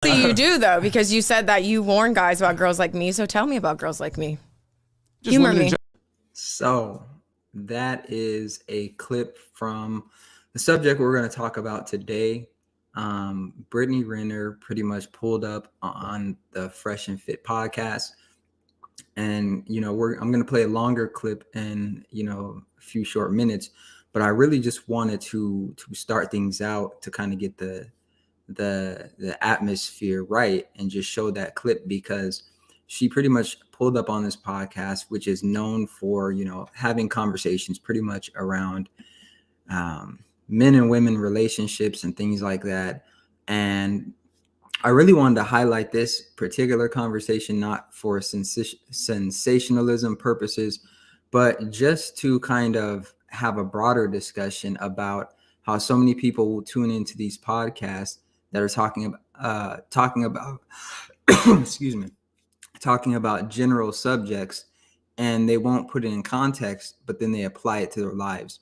You do, though, because you said that you warn guys about girls like me. So tell me about girls like me. Humor me. So that is a clip from the subject we're going to talk about today. Brittany Renner pretty much pulled up on the Fresh and Fit podcast. And, I'm going to play a longer clip in, a few short minutes. But I really just wanted to start things out to kind of get the atmosphere right and just show that clip, because she pretty much pulled up on this podcast, which is known for, having conversations pretty much around men and women relationships and things like that. And I really wanted to highlight this particular conversation, not for sensationalism purposes, but just to kind of have a broader discussion about how so many people will tune into these podcasts that are talking about excuse me, talking about general subjects, and they won't put it in context, but then they apply it to their lives.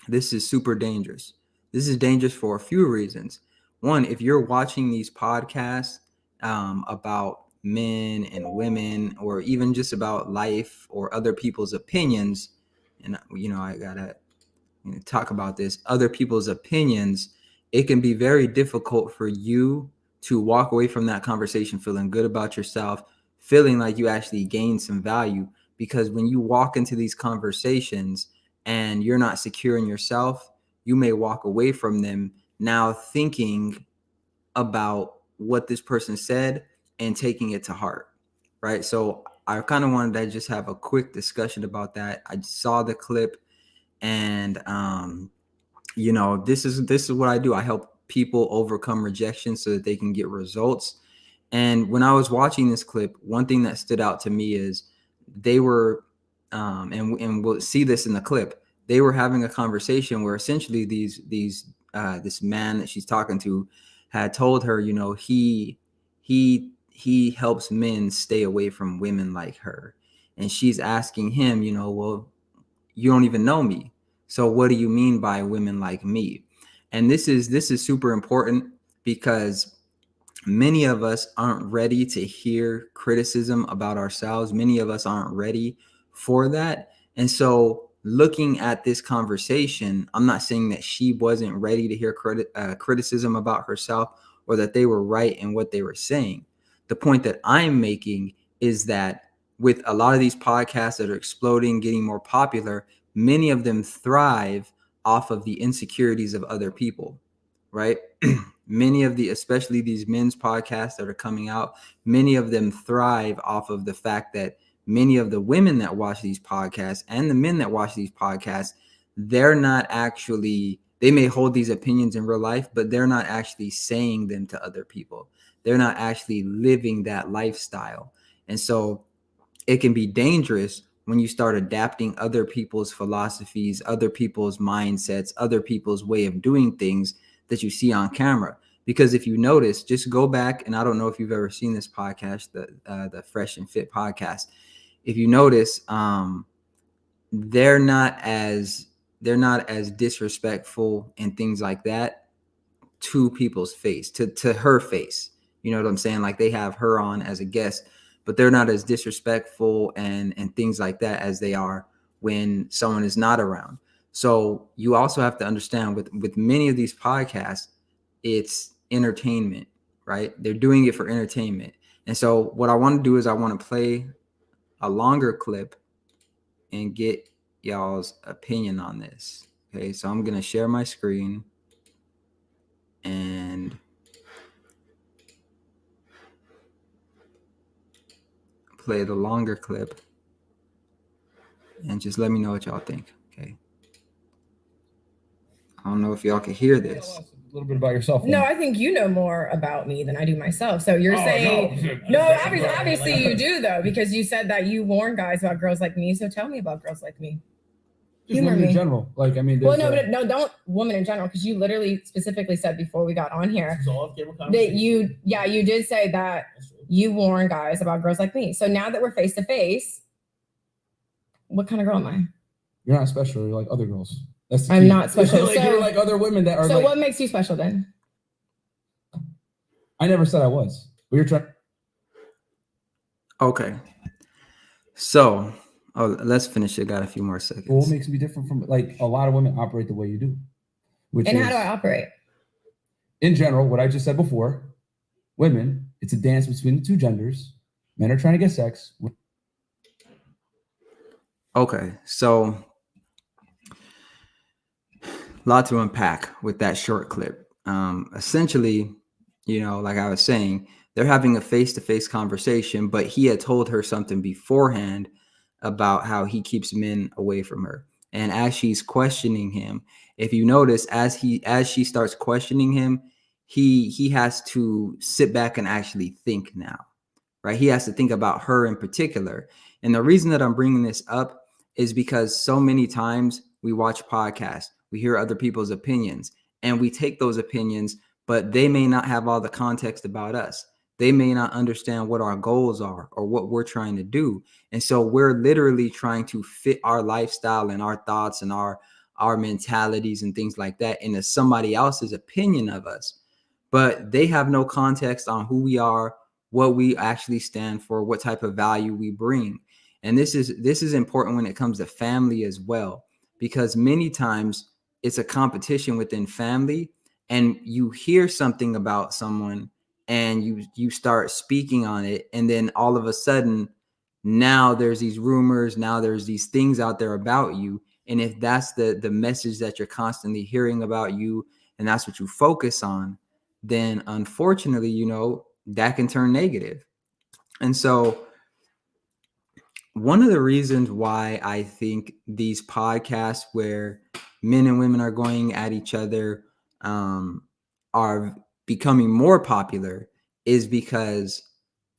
This is super dangerous. This is dangerous for a few reasons. One, if you're watching these podcasts about men and women, or even just about life or other people's opinions, and I gotta talk about this, other people's opinions, it can be very difficult for you to walk away from that conversation feeling good about yourself, feeling like you actually gained some value. Because when you walk into these conversations and you're not secure in yourself, you may walk away from them now thinking about what this person said and taking it to heart, right? So I kind of wanted to just have a quick discussion about that. I saw the clip, and this is what I do. I help people overcome rejection so that they can get results. And when I was watching this clip, one thing that stood out to me is they were, and we'll see this in the clip, they were having a conversation where essentially this man that she's talking to had told her, he helps men stay away from women like her. And she's asking him, well, you don't even know me. So what do you mean by women like me? And this is super important, because many of us aren't ready to hear criticism about ourselves. Many of us aren't ready for that. And so looking at this conversation, I'm not saying that she wasn't ready to hear criticism about herself, or that they were right in what they were saying. The point that I'm making is that with a lot of these podcasts that are exploding, getting more popular, many of them thrive off of the insecurities of other people, right? Many of especially these men's podcasts that are coming out, many of them thrive off of the fact that many of the women that watch these podcasts and the men that watch these podcasts, they may hold these opinions in real life, but they're not actually saying them to other people. They're not actually living that lifestyle. And so it can be dangerous when you start adapting other people's philosophies, other people's mindsets, other people's way of doing things that you see on camera. Because if you notice, just go back, and I don't know if you've ever seen this podcast, the Fresh and Fit podcast. If you notice, they're not as disrespectful and things like that to people's face, to her face. You know what I'm saying? Like, they have her on as a guest, but they're not as disrespectful and things like that as they are when someone is not around. So you also have to understand with many of these podcasts, it's entertainment, right? They're doing it for entertainment. And so what I want to do is I want to play a longer clip and get y'all's opinion on this. Okay, so I'm going to share my screen and play the longer clip, and just let me know what y'all think. Okay. I don't know if y'all can hear this. A little bit about yourself. No, I think you know more about me than I do myself. So you're saying, no, obviously you do, though, because you said that you warn guys about girls like me. So tell me about girls like me. Humor me. In general. Like, I mean, well, no, don't woman in general, because you literally specifically said before we got on here that you did say that you warn guys about girls like me. So now that we're face to face, what kind of girl am I? You're not special. You're like other girls. I'm not special. Like, you're like other women that are. So like, what makes you special then? I never said I was. But you're trying. Okay. So let's finish it. Got a few more seconds. Well, what makes me different from like a lot of women operate the way you do? And how do I operate? In general, what I just said before, women, it's a dance between the two genders. Men are trying to get sex. Okay, so a lot to unpack with that short clip. Essentially, like I was saying, they're having a face-to-face conversation, but he had told her something beforehand about how he keeps men away from her. And as she's questioning him, if you notice, as she starts questioning him, he has to sit back and actually think now, right? He has to think about her in particular. And the reason that I'm bringing this up is because so many times we watch podcasts, we hear other people's opinions, and we take those opinions, but they may not have all the context about us. They may not understand what our goals are or what we're trying to do. And so we're literally trying to fit our lifestyle and our thoughts and our mentalities and things like that into somebody else's opinion of us. But they have no context on who we are, what we actually stand for, what type of value we bring. And this is important when it comes to family as well, because many times it's a competition within family, and you hear something about someone and you start speaking on it, and then all of a sudden now there's these rumors, now there's these things out there about you. And if that's the message that you're constantly hearing about you, and that's what you focus on, then unfortunately, that can turn negative. And so one of the reasons why I think these podcasts where men and women are going at each other are becoming more popular is because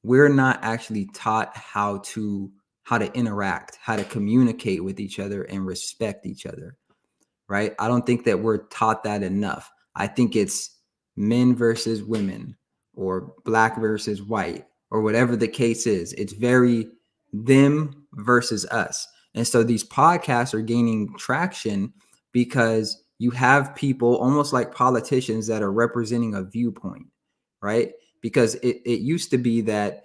we're not actually taught how to interact, how to communicate with each other and respect each other, right? I don't think that we're taught that enough. I think it's men versus women or black versus white or whatever the case is. It's very them versus us. And so these podcasts are gaining traction because you have people almost like politicians that are representing a viewpoint, right? Because it used to be that,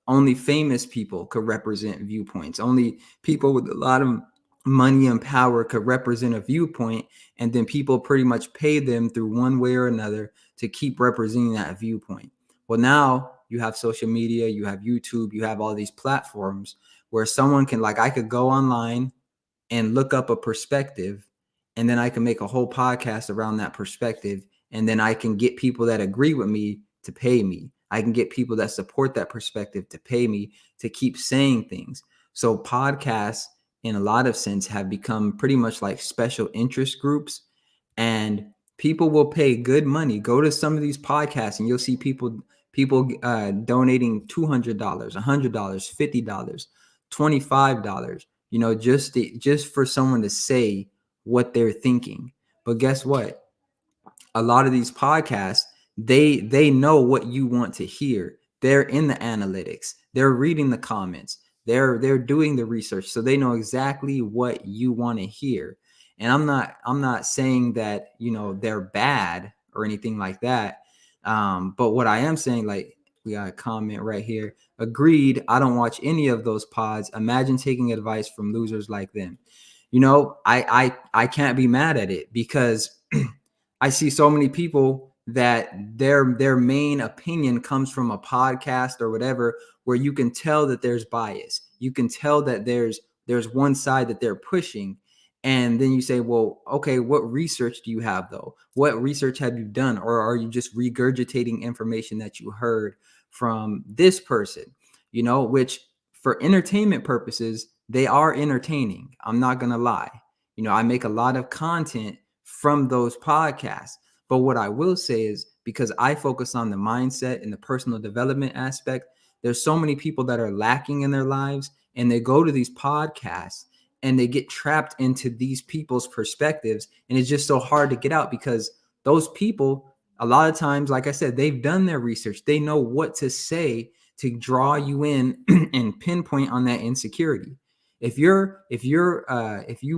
only famous people could represent viewpoints. Only people with a lot of money and power could represent a viewpoint, and then people pretty much pay them through one way or another to keep representing that viewpoint. Well, now you have social media, you have YouTube, you have all these platforms where someone can, like, I could go online and look up a perspective, and then I can make a whole podcast around that perspective, and then I can get people that agree with me to pay me. I can get people that support that perspective to pay me to keep saying things. So podcasts in a lot of sense have become pretty much like special interest groups, and people will pay good money. Go to some of these podcasts and you'll see people donating $200, $100, $50, $25, just for someone to say what they're thinking. But guess what? A lot of these podcasts, they know what you want to hear. They're in the analytics. They're reading the comments. They're doing the research, so they know exactly what you want to hear. And I'm not saying that they're bad or anything like that. But what I am saying, like, we got a comment right here. Agreed. I don't watch any of those pods. Imagine taking advice from losers like them. I can't be mad at it because I see so many people that their main opinion comes from a podcast or whatever, where you can tell that there's bias. You can tell that there's one side that they're pushing. And then you say, well, okay, what research do you have though? What research have you done? Or are you just regurgitating information that you heard from this person, which for entertainment purposes, they are entertaining. I'm not going to lie. I make a lot of content from those podcasts. But what I will say is, because I focus on the mindset and the personal development aspect, there's so many people that are lacking in their lives, and they go to these podcasts and they get trapped into these people's perspectives. And it's just so hard to get out because those people, a lot of times, like I said, they've done their research. They know what to say to draw you in and pinpoint on that insecurity. If you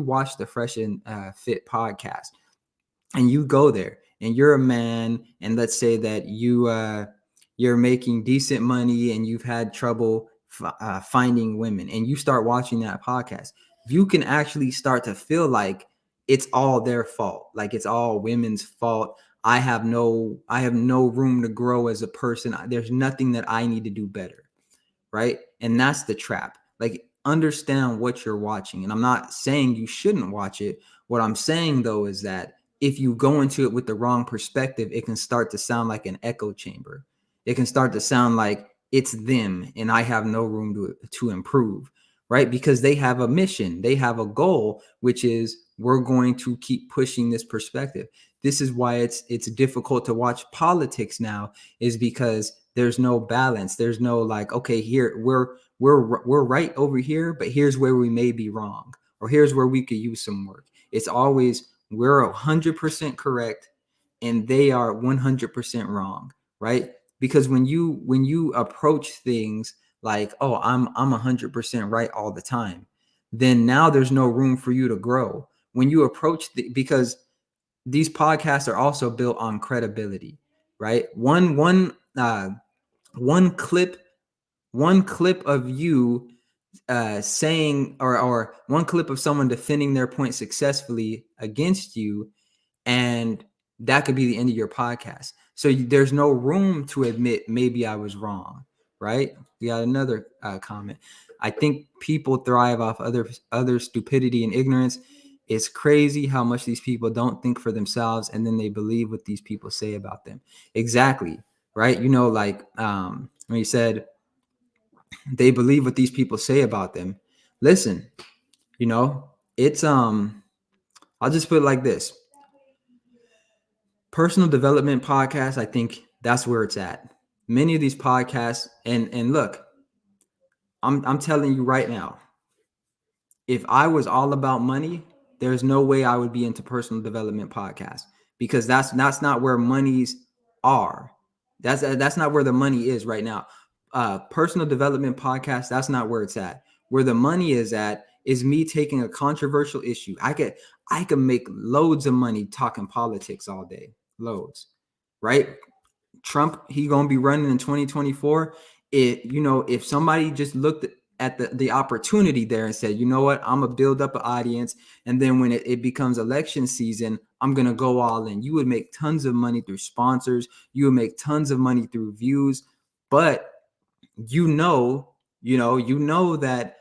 watch the Fresh and Fit podcast and you go there and you're a man, and let's say that you're making decent money and you've had trouble finding women, and you start watching that podcast, you can actually start to feel like it's all their fault. Like it's all women's fault. I have no room to grow as a person. There's nothing that I need to do better. Right. And that's the trap. Like, understand what you're watching. And I'm not saying you shouldn't watch it. What I'm saying, though, is that if you go into it with the wrong perspective, it can start to sound like an echo chamber. It can start to sound like it's them and I have no room to improve. Right. Because they have a mission. They have a goal, which is we're going to keep pushing this perspective. This is why it's difficult to watch politics now, is because there's no balance. There's no like, okay, here we're right over here, but here's where we may be wrong, or here's where we could use some work. It's always we're 100% correct and they are 100% wrong, right? Because when you approach things like, oh, I'm 100% right all the time, then now there's no room for you to grow. When you approach because these podcasts are also built on credibility, right? One clip of you saying, or one clip of someone defending their point successfully against you, and that could be the end of your podcast. So there's no room to admit maybe I was wrong, right? We got another comment. I think people thrive off other stupidity and ignorance. It's crazy how much these people don't think for themselves, and then they believe what these people say about them. Exactly, right? You know, like when you said they believe what these people say about them. Listen, you know, it's I'll just put it like this. Personal development podcasts, I think that's where it's at. Many of these podcasts, and look, I'm telling you right now, if I was all about money, there's no way I would be into personal development podcasts, because that's not where monies are. That's not where the money is right now. Personal development podcast, that's not where it's at. Where the money is at is me taking a controversial issue. I could make loads of money talking politics all day. Loads, right? Trump, he gonna be running in 2024. If somebody just looked at the opportunity there and said, you know what, I'm gonna build up an audience, and then when it becomes election season, I'm gonna go all in. You would make tons of money through sponsors. You would make tons of money through views, but you know that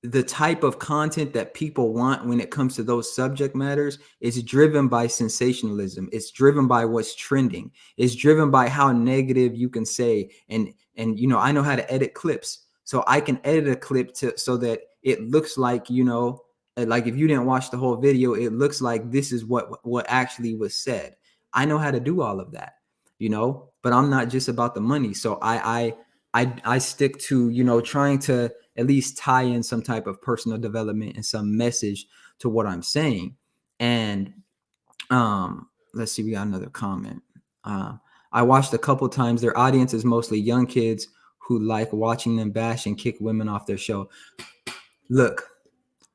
the type of content that people want when it comes to those subject matters is driven by sensationalism. It's driven by what's trending. It's driven by how negative you can say. And I know how to edit clips. So I can edit a clip so that it looks like, like if you didn't watch the whole video, it looks like this is what actually was said. I know how to do all of that, but I'm not just about the money. So I stick to, trying to at least tie in some type of personal development and some message to what I'm saying. And let's see, we got another comment. I watched a couple times. Their audience is mostly young kids who like watching them bash and kick women off their show. Look,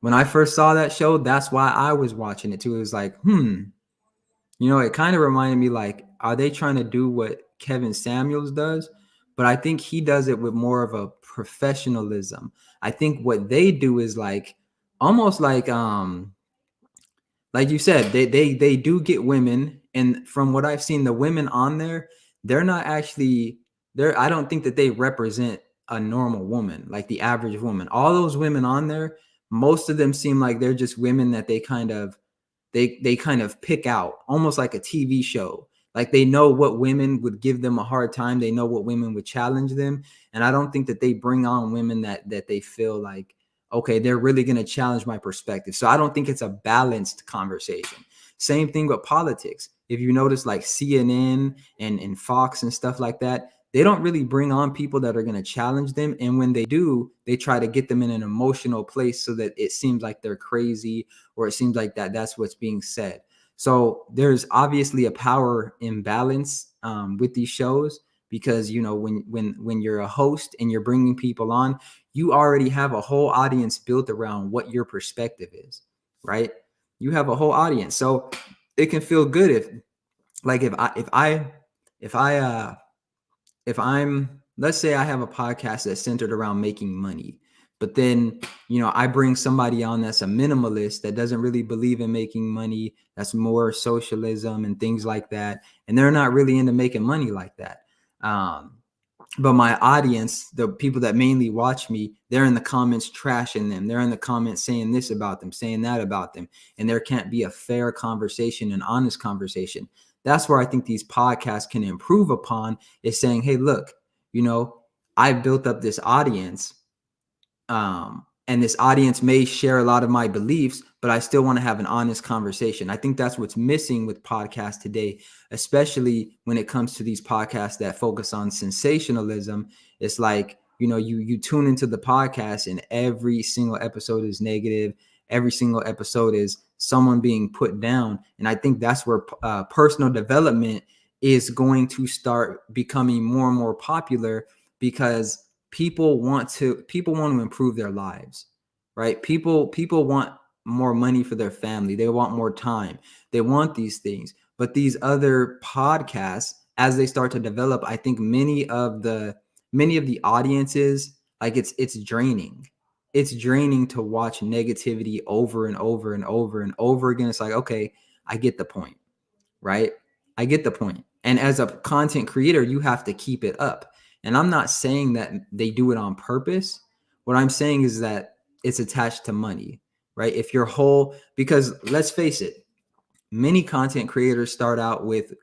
when I first saw that show, that's why I was watching it too. It was like, it kind of reminded me, like, are they trying to do what Kevin Samuels does? But I think he does it with more of a professionalism. I think what they do is like almost like you said, they do get women, and from what I've seen, the women on there, they're not actually there. I don't think that they represent a normal woman, like the average woman. All those women on there, most of them seem like they're just women that they kind of pick out, almost like a TV show. Like they know what women would give them a hard time. They know what women would challenge them. And I don't think that they bring on women that they feel like, okay, they're really going to challenge my perspective. So I don't think it's a balanced conversation. Same thing with politics. If you notice, like CNN and Fox and stuff like that, they don't really bring on people that are going to challenge them. And when they do, they try to get them in an emotional place so that it seems like they're crazy, or it seems like that's what's being said. So there's obviously a power imbalance with these shows, because, when you're a host and you're bringing people on, you already have a whole audience built around what your perspective is, right? You have a whole audience. So it can feel good like if I'm, let's say I have a podcast that's centered around making money, but then, I bring somebody on that's a minimalist that doesn't really believe in making money, that's more socialism and things like that, and they're not really into making money like that. But my audience, the people that mainly watch me, they're in the comments trashing them. They're in the comments saying this about them, saying that about them. And there can't be a fair conversation, an honest conversation. That's where I think these podcasts can improve upon, is saying, hey, look, I built up this audience. And this audience may share a lot of my beliefs, but I still want to have an honest conversation. I think that's what's missing with podcasts today, especially when it comes to these podcasts that focus on sensationalism. It's like, you tune into the podcast and every single episode is negative. Every single episode is someone being put down. And I think that's where personal development is going to start becoming more and more popular, because people want to improve their lives, right? People want more money for their family. They want more time. They want these things. But these other podcasts, as they start to develop, I think many of the audiences, like it's draining. It's draining to watch negativity over and over and over and over again. It's like, okay, I get the point, right? I get the point. And as a content creator, you have to keep it up. And I'm not saying that they do it on purpose. What I'm saying is that it's attached to money, right? Because let's face it, many content creators start out with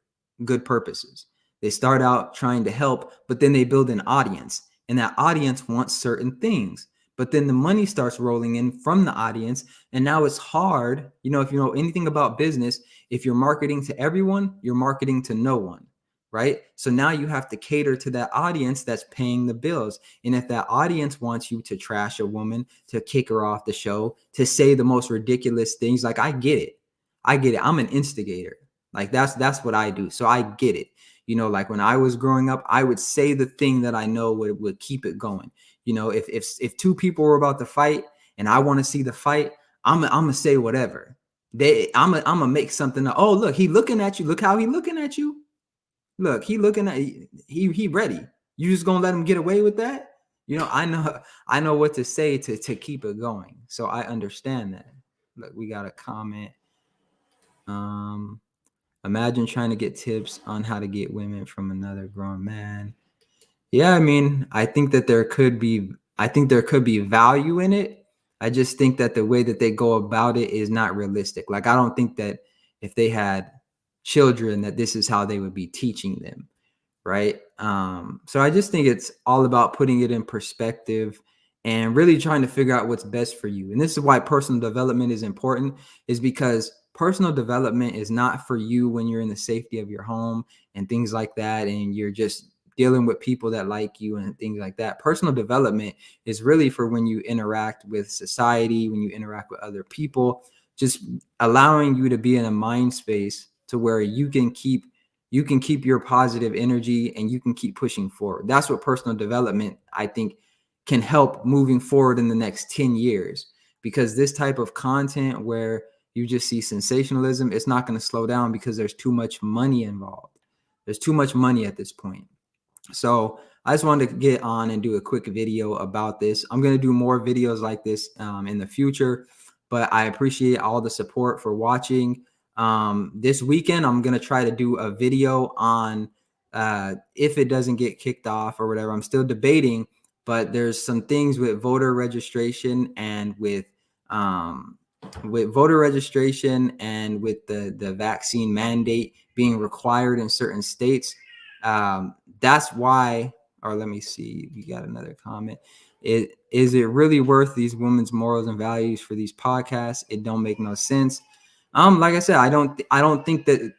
good purposes. They start out trying to help, but then they build an audience, and that audience wants certain things. But then the money starts rolling in from the audience, and now it's hard. If you know anything about business, if you're marketing to everyone, you're marketing to no one, right? So now you have to cater to that audience that's paying the bills. And if that audience wants you to trash a woman, to kick her off the show, to say the most ridiculous things, like, I get it. I'm an instigator. Like that's what I do. So I get it. Like when I was growing up, I would say the thing that I know would keep it going. If two people were about to fight and I want to see the fight, I'm gonna say whatever. I'm gonna make something. Oh, look, he looking at you. Look how he looking at you. Look, he looking at he ready. You just gonna let him get away with that? I know what to say to keep it going. So I understand that. Look, we got a comment. Imagine trying to get tips on how to get women from another grown man. Yeah, I mean, I think there could be value in it. I just think that the way that they go about it is not realistic. Like, I don't think that if they had children that this is how they would be teaching them, right? So I just think it's all about putting it in perspective and really trying to figure out what's best for you. And this is why personal development is important, is because personal development is not for you when you're in the safety of your home and things like that, and you're just dealing with people that like you and things like that. Personal development is really for when you interact with society, when you interact with other people, just allowing you to be in a mind space to where you can keep your positive energy and you can keep pushing forward. That's what personal development, I think, can help moving forward in the next 10 years, because this type of content where you just see sensationalism, it's not going to slow down because there's too much money involved. There's too much money at this point. So I just wanted to get on and do a quick video about this. I'm going to do more videos like this in the future, but I appreciate all the support for watching. This weekend, I'm going to try to do a video on if it doesn't get kicked off or whatever. I'm still debating, but there's some things with voter registration and with voter registration and with the vaccine mandate being required in certain states. That's why, or let me see, we got another comment. Is it really worth these women's morals and values for these podcasts? It don't make no sense. Like I said, I don't think that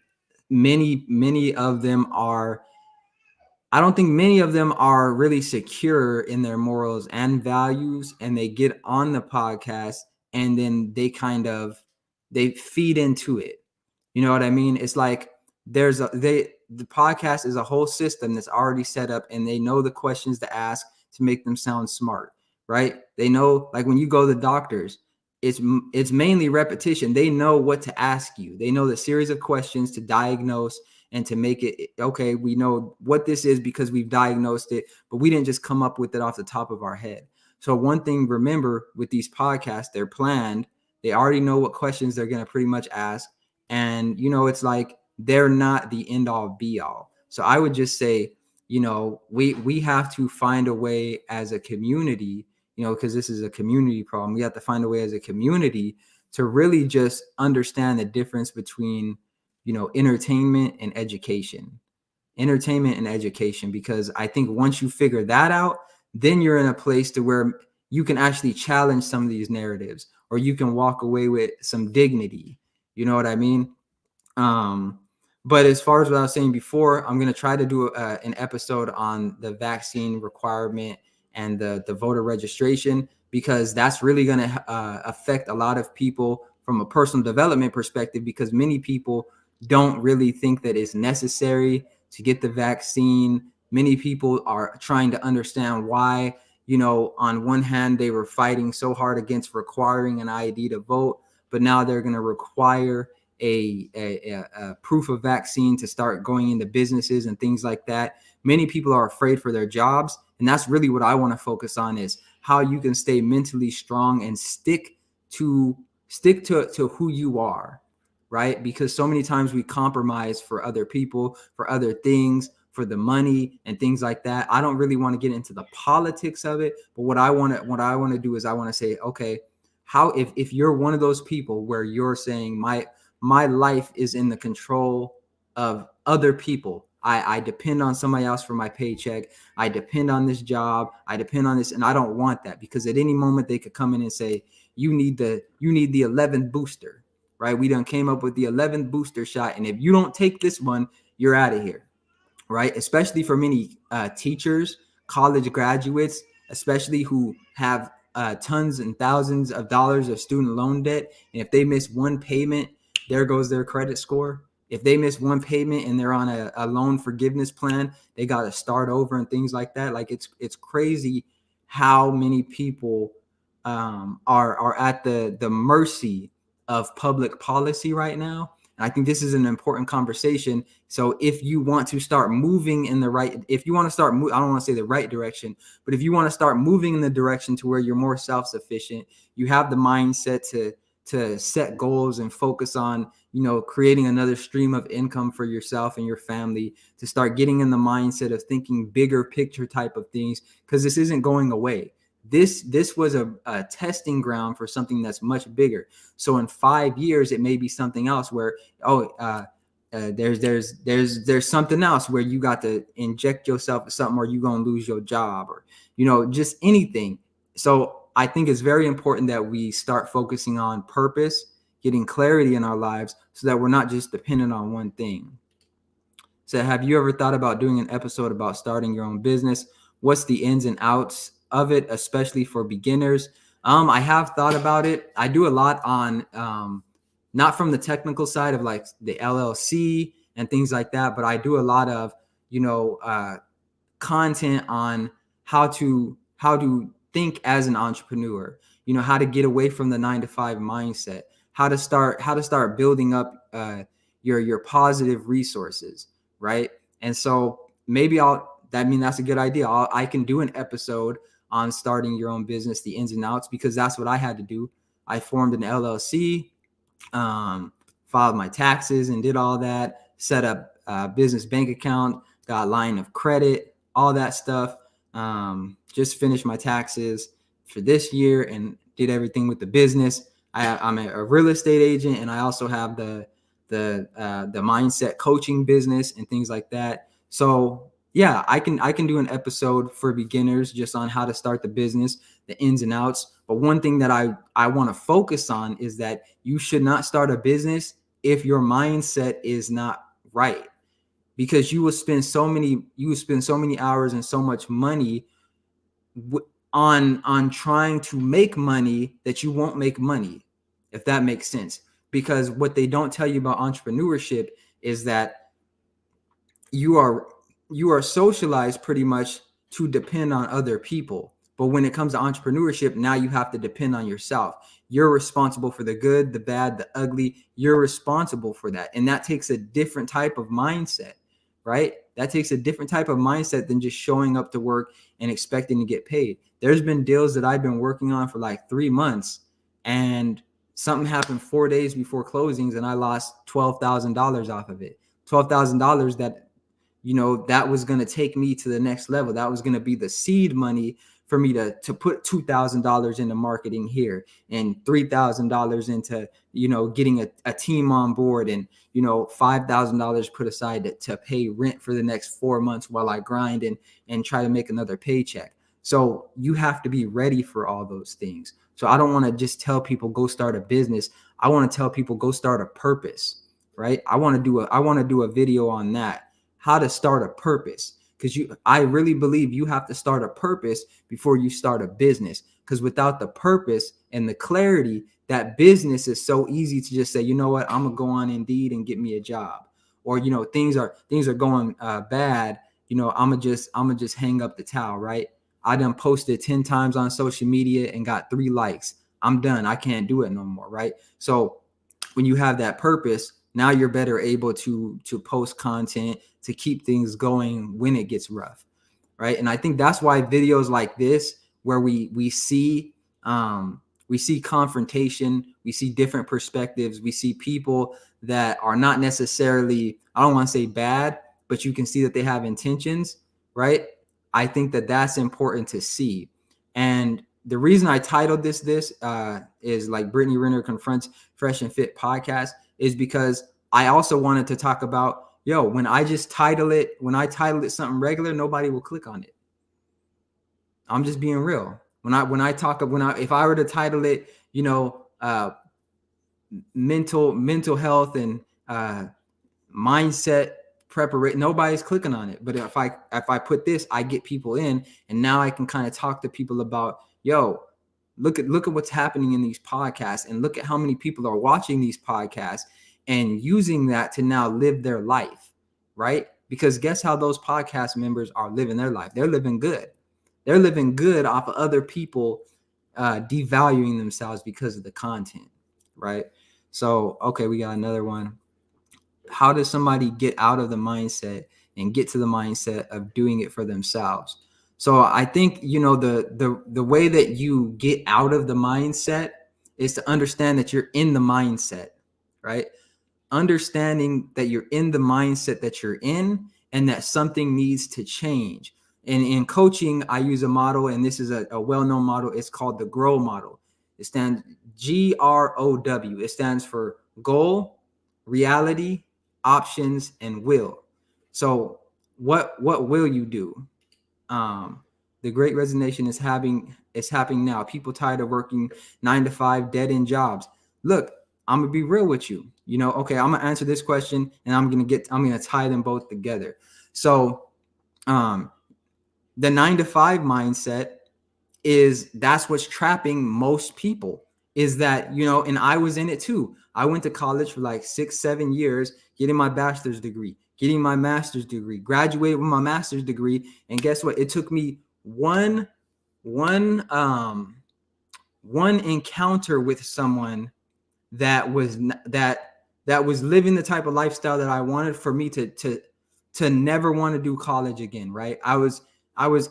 many of them are. I don't think many of them are really secure in their morals and values, and they get on the podcast and then they feed into it. You know what I mean? It's like the podcast is a whole system that's already set up, and they know the questions to ask to make them sound smart, right? They know, like when you go to the doctors, it's mainly repetition. They know what to ask you. They know the series of questions to diagnose and to make it, okay, we know what this is because we've diagnosed it, but we didn't just come up with it off the top of our head. So one thing, remember, with these podcasts, they're planned. They already know what questions they're going to pretty much ask. And, it's like, they're not the end all be all. So I would just say, we have to find a way as a community, because this is a community problem. We have to find a way as a community to really just understand the difference between, entertainment and education, because I think once you figure that out, then you're in a place to where you can actually challenge some of these narratives, or you can walk away with some dignity. You know what I mean? But as far as what I was saying before, I'm going to try to do an episode on the vaccine requirement and the voter registration, because that's really going to affect a lot of people from a personal development perspective, because many people don't really think that it's necessary to get the vaccine. Many people are trying to understand why, on one hand, they were fighting so hard against requiring an ID to vote, but now they're going to require a proof of vaccine to start going into businesses and things like that. Many people are afraid for their jobs. And that's really what I want to focus on, is how you can stay mentally strong and stick to who you are, right? Because so many times we compromise for other people, for other things, for the money and things like that. I don't really want to get into the politics of it, but what I want to do is I want to say, okay, how, if you're one of those people where you're saying my life is in the control of other people, I depend on somebody else for my paycheck, I depend on this job, I depend on this, and I don't want that, because at any moment they could come in and say, you need the 11th booster, right? We done came up with the 11th booster shot, and if you don't take this one, you're out of here, right? Especially for many teachers, college graduates, especially who have tons and thousands of dollars of student loan debt. And if they miss one payment, there goes their credit score. If they miss one payment and they're on a loan forgiveness plan, they got to start over and things like that. Like, it's crazy how many people are at the mercy of public policy right now. And I think this is an important conversation. So if you want to start moving in the right, if you want to start, I don't want to say the right direction, but if you want to start moving in the direction to where you're more self-sufficient, you have the mindset to set goals and focus on, creating another stream of income for yourself and your family, to start getting in the mindset of thinking bigger picture type of things, because this isn't going away. This was a testing ground for something that's much bigger. So in 5 years, it may be something else where, there's something else where you got to inject yourself with something, or you're going to lose your job, or, just anything. So I think it's very important that we start focusing on purpose, getting clarity in our lives, so that we're not just dependent on one thing. So have you ever thought about doing an episode about starting your own business? What's the ins and outs of it, especially for beginners? I have thought about it. I do a lot on, not from the technical side of like the LLC and things like that, but I do a lot of, content on how to think as an entrepreneur, how to get away from the 9-to-5 mindset, how to start building up your positive resources, right? And so maybe that's a good idea. I can do an episode on starting your own business, the ins and outs, because that's what I had to do. I formed an LLC, filed my taxes and did all that, set up a business bank account, got a line of credit, all that stuff. Just finished my taxes for this year and did everything with the business. I'm a real estate agent, and I also have the mindset coaching business and things like that. So yeah, I can do an episode for beginners just on how to start the business, the ins and outs. But one thing that I want to focus on is that you should not start a business if your mindset is not right, because you will spend so many hours and so much money on trying to make money that you won't make money, if that makes sense. Because what they don't tell you about entrepreneurship is that you are socialized pretty much to depend on other people, But when it comes to entrepreneurship, now you have to depend on yourself. You're responsible for the good, the bad, the ugly. You're responsible for that. And that takes a different type of mindset, right? That takes a different type of mindset than just showing up to work and expecting to get paid. There's been deals that I've been working on for like 3 months, and something happened 4 days before closings, and I lost $12,000 off of it. $12,000 that, you know, that was going to take me to the next level. That was going to be the seed money for me to put $2,000 into marketing here and $3,000 into, you know, getting a team on board, and, you know, $5,000 put aside to pay rent for the next 4 months while I grind and try to make another paycheck. So you have to be ready for all those things. So I don't want to just tell people go start a business. I want to tell people go start a purpose, right? I want to do a video on that, how to start a purpose. Because I really believe you have to start a purpose before you start a business. Because without the purpose and the clarity, that business is so easy to just say, you know what, I'm gonna go on Indeed and get me a job, or, you know, things are going bad. You know, I'm gonna just hang up the towel, right? I done posted 10 times on social media and got 3 likes. I'm done. I can't do it no more, right? So when you have that purpose, now you're better able to post content, to keep things going when it gets rough, right? And I think that's why videos like this, where we see confrontation, we see different perspectives, we see people that are not necessarily, I don't want to say bad, but you can see that they have intentions, right? I think that that's important to see. And the reason I titled this is like Brittany Renner Confronts Fresh and Fit podcast, is because I also wanted to talk about, when I title it something regular, nobody will click on it. I'm just being real. If I were to title it, mental health and mindset preparation, nobody's clicking on it. But if I put this, I get people in, and now I can kind of talk to people about, look at what's happening in these podcasts, and look at how many people are watching these podcasts and using that to now live their life, right? Because guess how those podcast members are living their life? They're living good. They're living good off of other people devaluing themselves because of the content, right? So, okay, we got another one. How does somebody get out of the mindset and get to the mindset of doing it for themselves? So I think, the way that you get out of the mindset is to understand that you're in the mindset, right? Understanding that you're in the mindset that you're in, and that something needs to change. And in coaching, I use a model, and this is a well-known model. It's called the GROW model. It stands GROW. It stands for goal, reality, options, and will. So what will you do? The Great Resignation is happening now. People tired of working 9 to 5 dead-end jobs. Look, I'm gonna be real with you. Okay, I'm gonna answer this question, and I'm gonna tie them both together. So, the 9 to 5 mindset that's what's trapping most people. Is that, and I was in it too. I went to college for like 6-7 years, getting my bachelor's degree, getting my master's degree, graduated with my master's degree, and guess what? It took me one encounter with someone that was living the type of lifestyle that I wanted, for me to never want to do college again, right? I was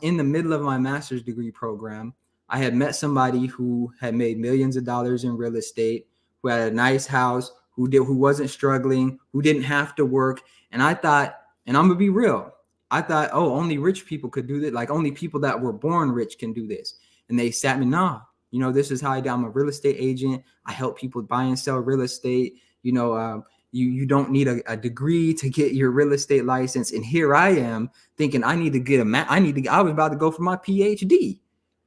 in the middle of my master's degree program. I had met somebody who had made millions of dollars in real estate, who had a nice house, who wasn't struggling, who didn't have to work. And I thought, and I'm gonna be real, I thought, oh, only rich people could do this. Like, only people that were born rich can do this. And they sat me, nah, this is how I do. I'm a real estate agent. I help people buy and sell real estate. You don't need a degree to get your real estate license. And here I am thinking I need to get I was about to go for my PhD,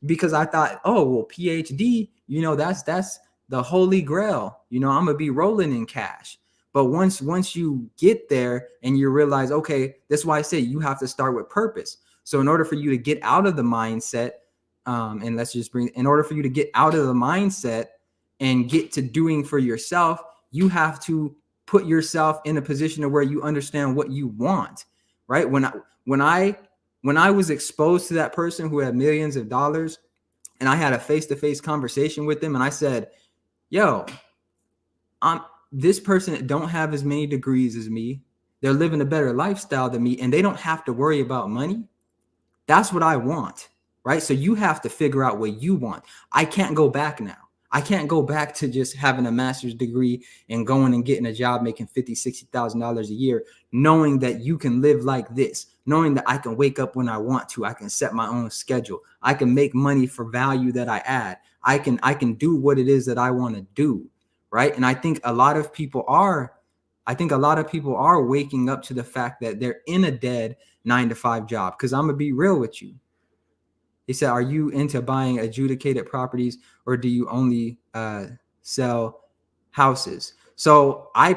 because I thought, oh, well, PhD, that's the holy grail. I'm gonna be rolling in cash. But once you get there and you realize, okay, that's why I say you have to start with purpose. So in order for you to get out of the mindset, in order for you to get out of the mindset and get to doing for yourself, you have to put yourself in a position of where you understand what you want, right? When I was exposed to that person who had millions of dollars, and I had a face-to-face conversation with them, and I said, yo, this person don't have as many degrees as me. They're living a better lifestyle than me, and they don't have to worry about money. That's what I want, right? So you have to figure out what you want. I can't go back now. I can't go back to just having a master's degree and going and getting a job making $50,000, $60,000 a year, knowing that you can live like this, knowing that I can wake up when I want to. I can set my own schedule. I can make money for value that I add. I can do what it is that I want to do, right? And I think a lot of people are waking up to the fact that they're in a dead 9-to-5 job. Because I'm gonna be real with you. He said, are you into buying adjudicated properties, or do you only sell houses? So I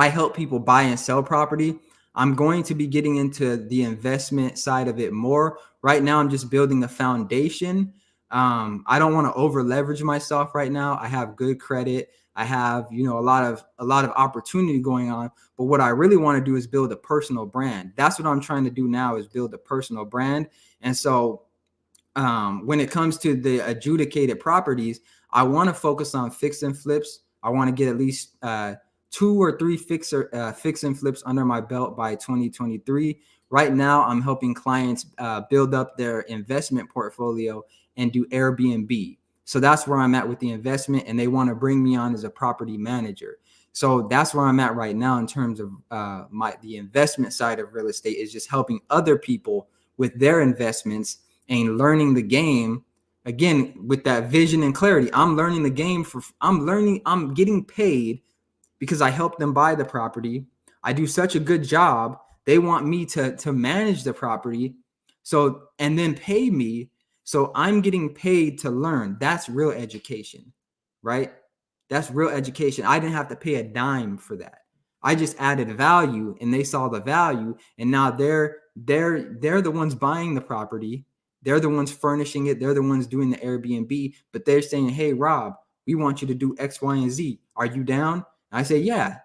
help people buy and sell property. I'm going to be getting into the investment side of it more. Right now, I'm just building a foundation. I don't want to over leverage myself right now. I have good credit. I have, a lot of opportunity going on. But what I really want to do is build a personal brand. That's what I'm trying to do now, is build a personal brand. And so when it comes to the adjudicated properties, I want to focus on fix and flips. I want to get at least 2 or 3 fix and flips under my belt by 2023. Right now, I'm helping clients build up their investment portfolio and do Airbnb. So that's where I'm at with the investment, and they want to bring me on as a property manager. So that's where I'm at right now in terms of the investment side of real estate, is just helping other people with their investments and learning the game again with that vision and clarity. I'm learning the game I'm getting paid because I help them buy the property. I do such a good job. They want me to manage the property. So, and then pay me. So I'm getting paid to learn. That's real education, right? That's real education. I didn't have to pay a dime for that. I just added value, and they saw the value, and now they're the ones buying the property. They're the ones furnishing it. They're the ones doing the Airbnb, but they're saying, hey, Rob, we want you to do X, Y, and Z. Are you down? I say, yeah.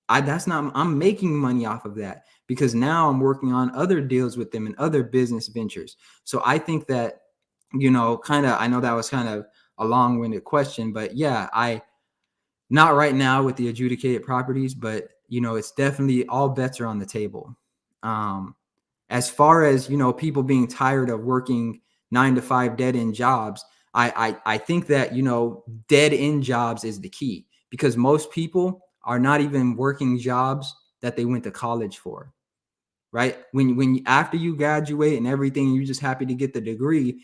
I'm making money off of that, because now I'm working on other deals with them and other business ventures. So I think that, I know that was kind of a long-winded question, but yeah, not right now with the adjudicated properties, but it's definitely, all bets are on the table. As far as, people being tired of working 9-to-5 dead-end jobs, I think that, dead-end jobs is the key, because most people are not even working jobs that they went to college for, right? When after you graduate and everything, you're just happy to get the degree,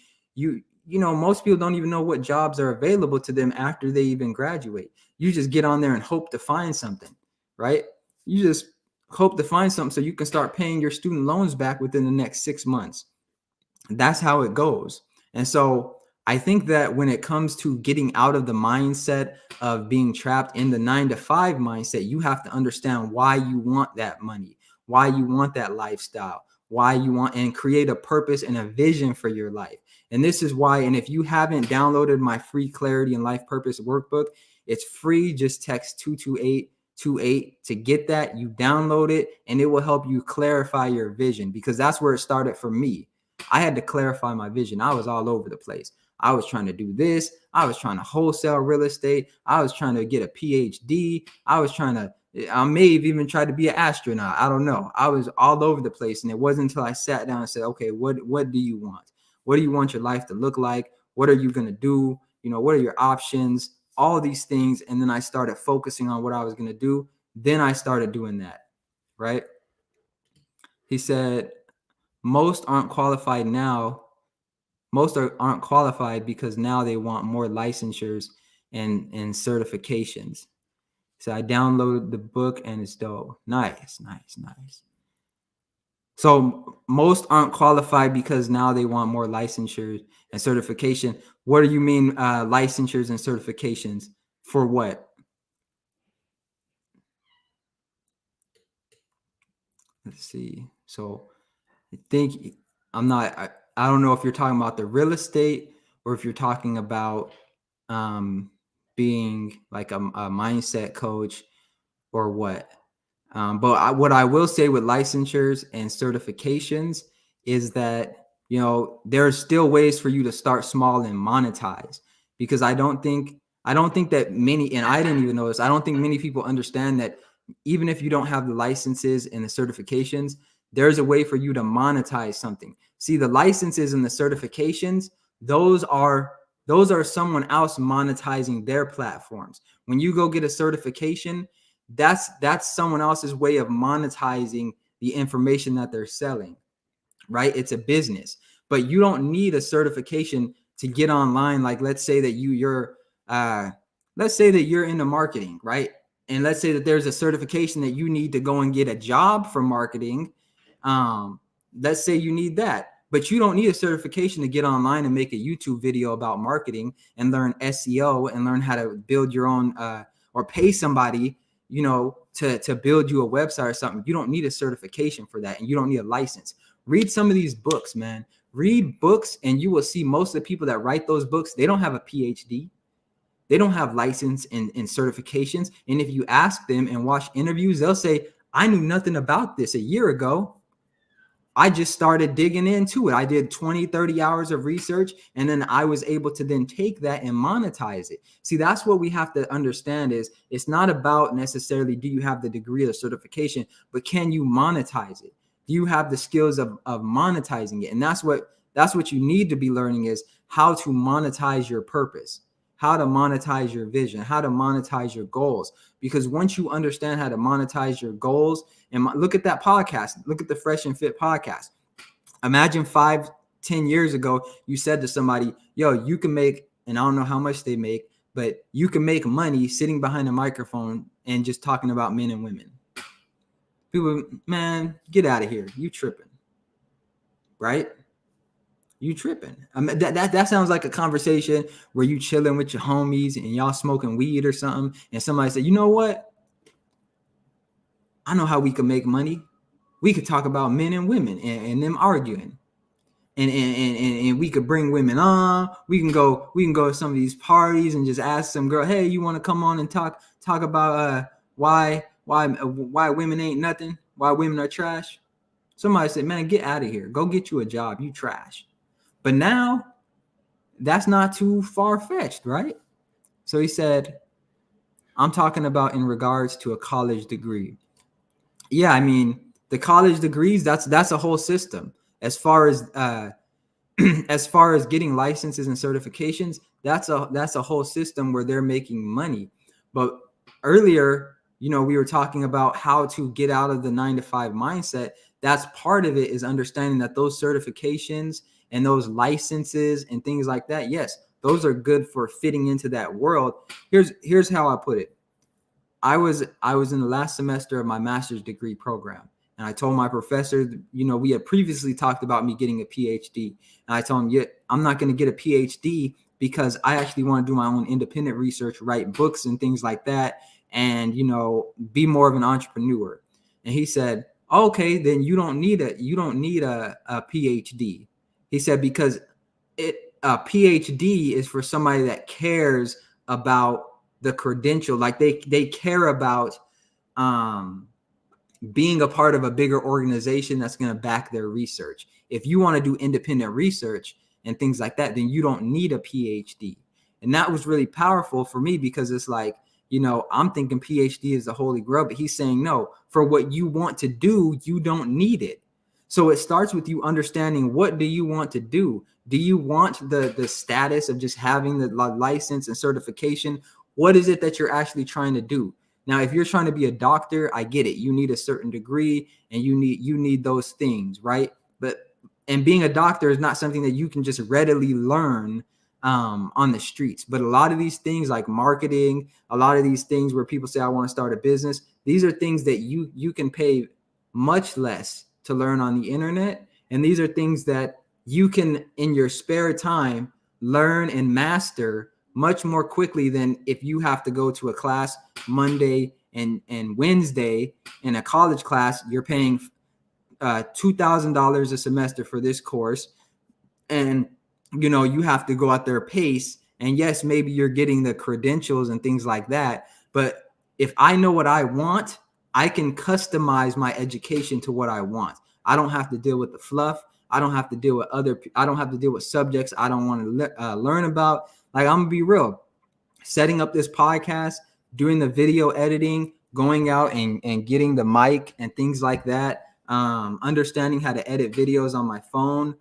most people don't even know what jobs are available to them after they even graduate. You just get on there and hope to find something, right? You just hope to find something so you can start paying your student loans back within the next 6 months. That's how it goes. And so I think that when it comes to getting out of the mindset of being trapped in the 9-to-5 mindset, you have to understand why you want that money, why you want that lifestyle, why you want, and create a purpose and a vision for your life. And this is why, and if you haven't downloaded my free Clarity and Life Purpose workbook, it's free. Just text 22828 to get that. You download it, and it will help you clarify your vision, because that's where it started for me. I had to clarify my vision. I was all over the place. I was trying to do this. I was trying to wholesale real estate. I was trying to get a PhD. I may have even tried to be an astronaut. I don't know. I was all over the place. And it wasn't until I sat down and said, okay, what do you want? What do you want your life to look like? What are you going to do? What are your options? All these things. And then I started focusing on what I was going to do. Then I started doing that, right? He said, most aren't qualified now. Most aren't qualified because now they want more licensures and certifications. So I downloaded the book and it's dope. Nice. So most aren't qualified because now they want more licensures and certification. What do you mean licensures and certifications? For what? Let's see. So I think I don't know if you're talking about the real estate or if you're talking about being like a mindset coach or what. But what I will say with licensures and certifications is that, you know, there's still ways for you to start small and monetize, because I don't think that many, and I didn't even know this, I don't think many people understand that even if you don't have the licenses and the certifications, there's a way for you to monetize something. See, the licenses and the certifications, those are someone else monetizing their platforms. When you go get a certification, that's someone else's way of monetizing the information that they're selling, right? It's a business, but you don't need a certification to get online. Like, let's say that you're into marketing, right? And let's say that there's a certification that you need to go and get a job for marketing. Let's say you need that, but you don't need a certification to get online and make a YouTube video about marketing and learn SEO and learn how to build your own, or pay somebody, you know, to build you a website or something. You don't need a certification for that, and you don't need a license. Read some of these books, man. Read books, and you will see most of the people that write those books, they don't have a PhD. They don't have license and certifications. And if you ask them and watch interviews, they'll say, I knew nothing about this a year ago. I just started digging into it. I did 20, 30 hours of research, and then I was able to then take that and monetize it. See, that's what we have to understand is it's not about necessarily do you have the degree or certification, but can you monetize it? Do you have the skills of monetizing it? And that's what you need to be learning is how to monetize your purpose, how to monetize your vision, how to monetize your goals. Because once you understand how to monetize your goals, and look at that podcast, look at the Fresh and Fit podcast. Imagine 5-10 years ago, you said to somebody, yo, you can make, and I don't know how much they make, but you can make money sitting behind a microphone and just talking about men and women. People, man, get out of here. You tripping, right? You tripping. I mean, that sounds like a conversation where you chilling with your homies and y'all smoking weed or something, and somebody said, you know what? I know how we can make money. We could talk about men and women and them arguing. And we could bring women on. We can go to some of these parties and just ask some girl, hey, you want to come on and talk about why women ain't nothing, why women are trash. Somebody said, man, get out of here. Go get you a job. You trash. But now that's not too far-fetched, right? So he said, I'm talking about in regards to a college degree. Yeah, I mean, the college degrees, that's a whole system. As far as getting licenses and certifications, that's a whole system where they're making money. But earlier, you know, we were talking about how to get out of the 9-to-5 mindset. That's part of it, is understanding that those certifications and those licenses and things like that, yes, those are good for fitting into that world. Here's how I put it. I was in the last semester of my master's degree program, and I told my professor, you know, we had previously talked about me getting a PhD, and I told him, yeah, I'm not going to get a PhD because I actually want to do my own independent research, write books and things like that, and, you know, be more of an entrepreneur. And he said, okay, then you don't need a PhD. He said, because a PhD is for somebody that cares about the credential, like they care about being a part of a bigger organization that's going to back their research. If you want to do independent research and things like that, then you don't need a PhD. And that was really powerful for me, because it's like, you know, I'm thinking PhD is the holy grail, but he's saying, no, for what you want to do, you don't need it. So it starts with you understanding, what do you want to do? Do you want the status of just having the license and certification? What is it that you're actually trying to do? Now, if you're trying to be a doctor, I get it. You need a certain degree and you need those things, right? And being a doctor is not something that you can just readily learn on the streets. But a lot of these things like marketing, a lot of these things where people say, I want to start a business, these are things that you can pay much less to learn on the internet. And these are things that you can, in your spare time, learn and master much more quickly than if you have to go to a class Monday and Wednesday. In a college class, you're paying $2,000 a semester for this course. And, you know, you have to go out there pace. And yes, maybe you're getting the credentials and things like that. But if I know what I want, I can customize my education to what I want. I don't have to deal with the fluff. I don't have to deal with I don't have to deal with subjects I don't want to learn about. Like, I'm gonna be real, setting up this podcast, doing the video editing, going out and getting the mic and things like that, understanding how to edit videos on my phone,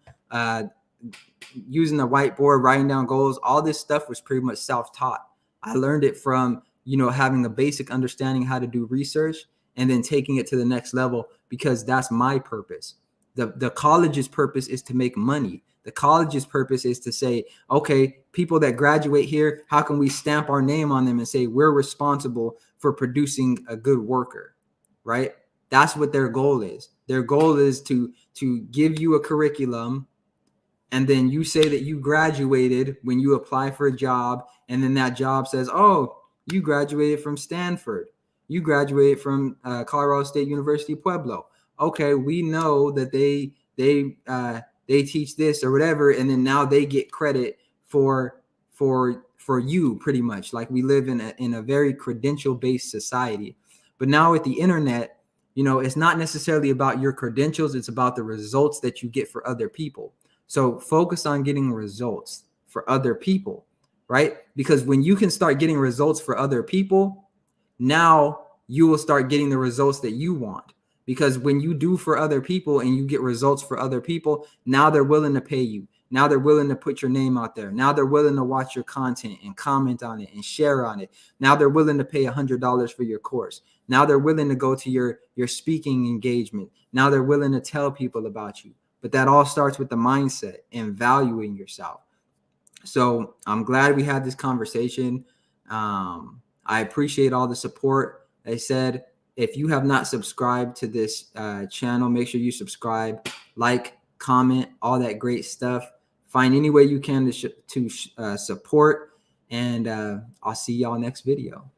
using the whiteboard, writing down goals, all this stuff was pretty much self-taught. I learned it from, having a basic understanding how to do research and then taking it to the next level, because that's my purpose. The college's purpose is to make money. The college's purpose is to say, okay, people that graduate here, how can we stamp our name on them and say we're responsible for producing a good worker, right? That's what their goal is. Their goal is to give you a curriculum, and then you say that you graduated when you apply for a job, and then that job says, oh, you graduated from Stanford. You graduated from Colorado State University, Pueblo. Okay, we know that they teach this or whatever, and then now they get credit for you, pretty much. Like, we live in a very credential-based society. But now with the internet, it's not necessarily about your credentials, it's about the results that you get for other people. So focus on getting results for other people, right? Because when you can start getting results for other people, now you will start getting the results that you want. Because when you do for other people and you get results for other people, now they're willing to pay you. Now they're willing to put your name out there. Now they're willing to watch your content and comment on it and share on it. Now they're willing to pay $100 for your course. Now they're willing to go to your speaking engagement. Now they're willing to tell people about you. But that all starts with the mindset and valuing yourself. So I'm glad we had this conversation. I appreciate all the support. I said, if you have not subscribed to this channel, make sure you subscribe, like, comment, all that great stuff. Find any way you can to support, and I'll see y'all next video.